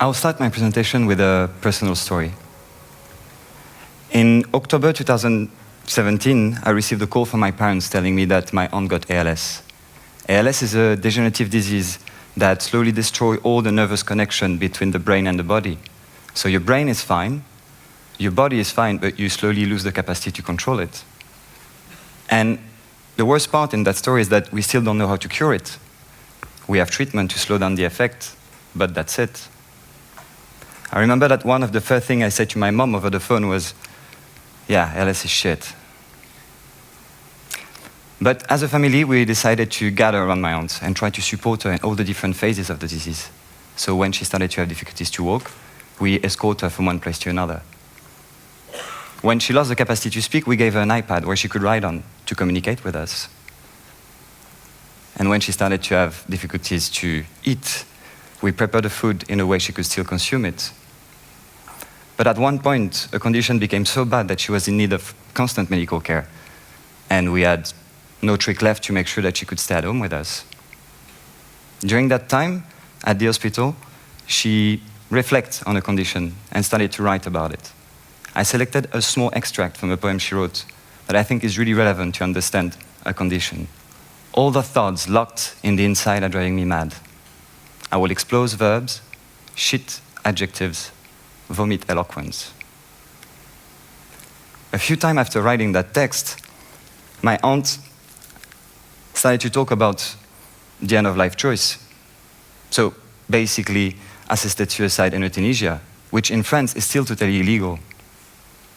I'll start my presentation with a personal story. In October 2017, I received a call from my parents telling me that my aunt got ALS. ALS is a degenerative disease that slowly destroys all the nervous connection between the brain and the body. So your brain is fine, your body is fine, but you slowly lose the capacity to control it. And the worst part in that story is that we still don't know how to cure it. We have treatment to slow down the effect, but that's it. I remember that one of the first things I said to my mom over the phone was, yeah, ALS is shit. But as a family, we decided to gather around my aunt and try to support her in all the different phases of the disease. So when she started to have difficulties to walk, we escort her from one place to another. When she lost the capacity to speak, we gave her an iPad where she could write on to communicate with us. And when she started to have difficulties to eat, we prepared the food in a way she could still consume it. But at one point, her condition became so bad that she was in need of constant medical care. And we had no trick left to make sure that she could stay at home with us. During that time, at the hospital, she reflected on her condition and started to write about it. I selected a small extract from a poem she wrote that I think is really relevant to understand her condition. All the thoughts locked in the inside are driving me mad. I will explode verbs, shit adjectives, vomit eloquence. A few times after writing that text, my aunt started to talk about the end-of-life choice. So basically, assisted suicide and euthanasia, which in France is still totally illegal.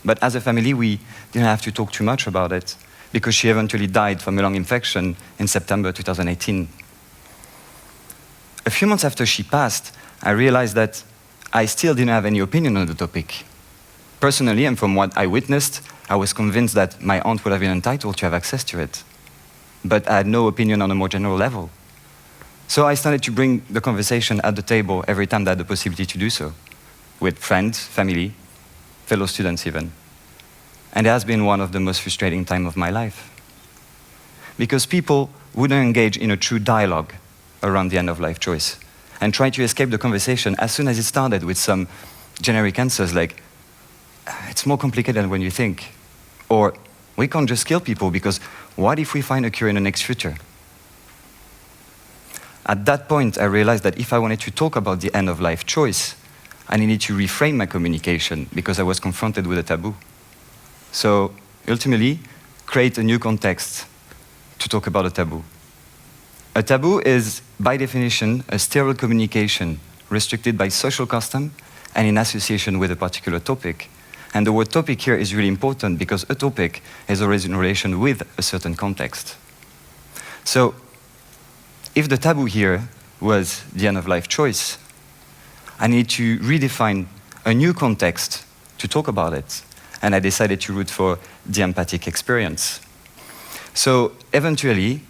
But as a family, we didn't have to talk too much about it because she eventually died from a lung infection in September 2018. A few months after she passed, I realized that I still didn't have any opinion on the topic. Personally, and from what I witnessed, I was convinced that my aunt would have been entitled to have access to it. But I had no opinion on a more general level. So I started to bring the conversation at the table every time that I had the possibility to do so, with friends, family, fellow students even. And it has been one of the most frustrating times of my life. Because people wouldn't engage in a true dialogue around the end-of-life choice and try to escape the conversation as soon as it started with some generic answers like, it's more complicated than when you think. Or, we can't just kill people because what if we find a cure in the next future? At that point, I realized that if I wanted to talk about the end-of-life choice, I needed to reframe my communication because I was confronted with a taboo. So, ultimately, create a new context to talk about a taboo. A taboo is, by definition, a sterile communication restricted by social custom and in association with a particular topic. And the word topic here is really important because a topic is always in relation with a certain context. So, if the taboo here was the end-of-life choice, I need to redefine a new context to talk about it. And I decided to root for the empathic experience. So, eventually,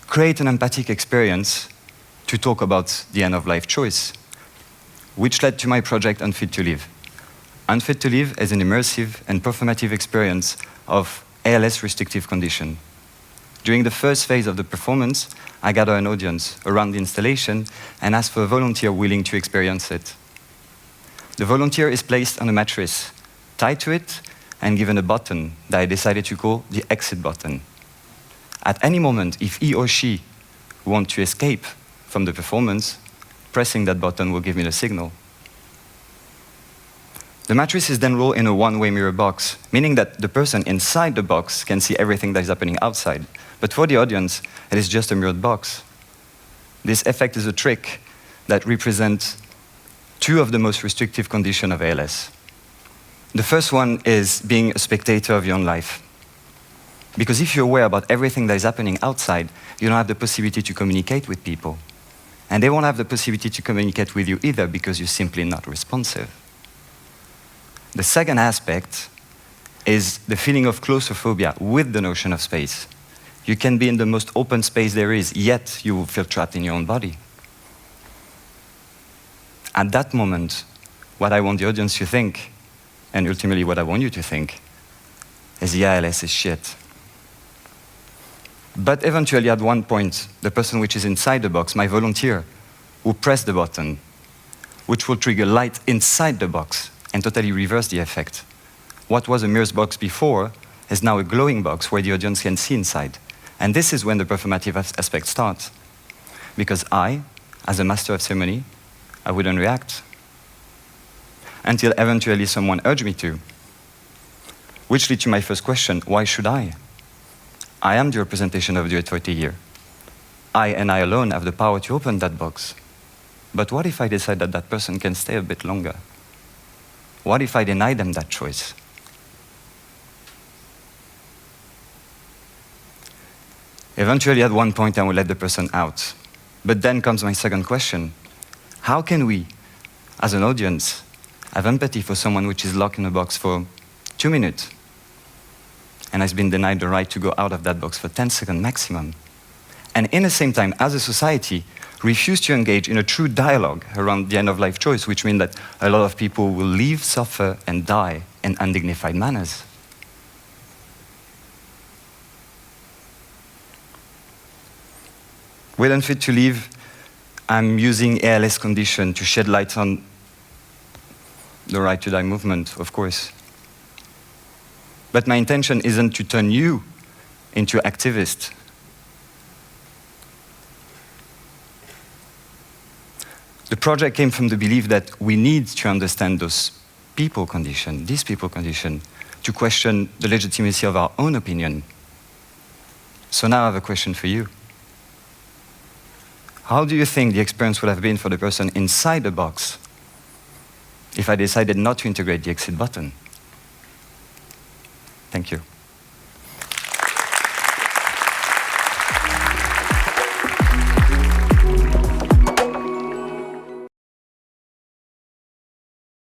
create an empathic experience to talk about the end-of-life choice, which led to my project Unfit to Live. Unfit to Live is an immersive and performative experience of ALS restrictive condition. During the first phase of the performance, I gather an audience around the installation and ask for a volunteer willing to experience it. The volunteer is placed on a mattress, tied to it, and given a button that I decided to call the exit button. At any moment, if he or she wants to escape from the performance, pressing that button will give me the signal. The mattress is then rolled in a one-way mirror box, meaning that the person inside the box can see everything that is happening outside. But for the audience, it is just a mirrored box. This effect is a trick that represents two of the most restrictive conditions of ALS. The first one is being a spectator of your own life. Because if you're aware about everything that is happening outside, you don't have the possibility to communicate with people. And they won't have the possibility to communicate with you either because you're simply not responsive. The second aspect is the feeling of claustrophobia with the notion of space. You can be in the most open space there is, yet you will feel trapped in your own body. At that moment, what I want the audience to think, and ultimately what I want you to think, is the ALS is shit. But eventually, at one point, the person which is inside the box, my volunteer, who pressed the button, which will trigger light inside the box and totally reverse the effect. What was a mirror box before is now a glowing box where the audience can see inside. And this is when the performative aspect starts. Because I, as a master of ceremony, I wouldn't react. Until eventually someone urged me to. Which leads to my first question, why should I? I am the representation of the authority here. I and I alone have the power to open that box. But what if I decide that that person can stay a bit longer? What if I deny them that choice? Eventually, at one point, I will let the person out. But then comes my second question. How can we, as an audience, have empathy for someone which is locked in a box for 2 minutes and has been denied the right to go out of that box for 10 seconds maximum? And in the same time, as a society, refuse to engage in a true dialogue around the end-of-life choice, which means that a lot of people will leave, suffer, and die in undignified manners. With Unfit to Live, I'm using ALS condition to shed light on the Right to Die movement, of course. But my intention isn't to turn you into activists. The project came from the belief that we need to understand those people condition, these people condition, to question the legitimacy of our own opinion. So now I have a question for you. How do you think the experience would have been for the person inside the box if I decided not to integrate the exit button? Thank you.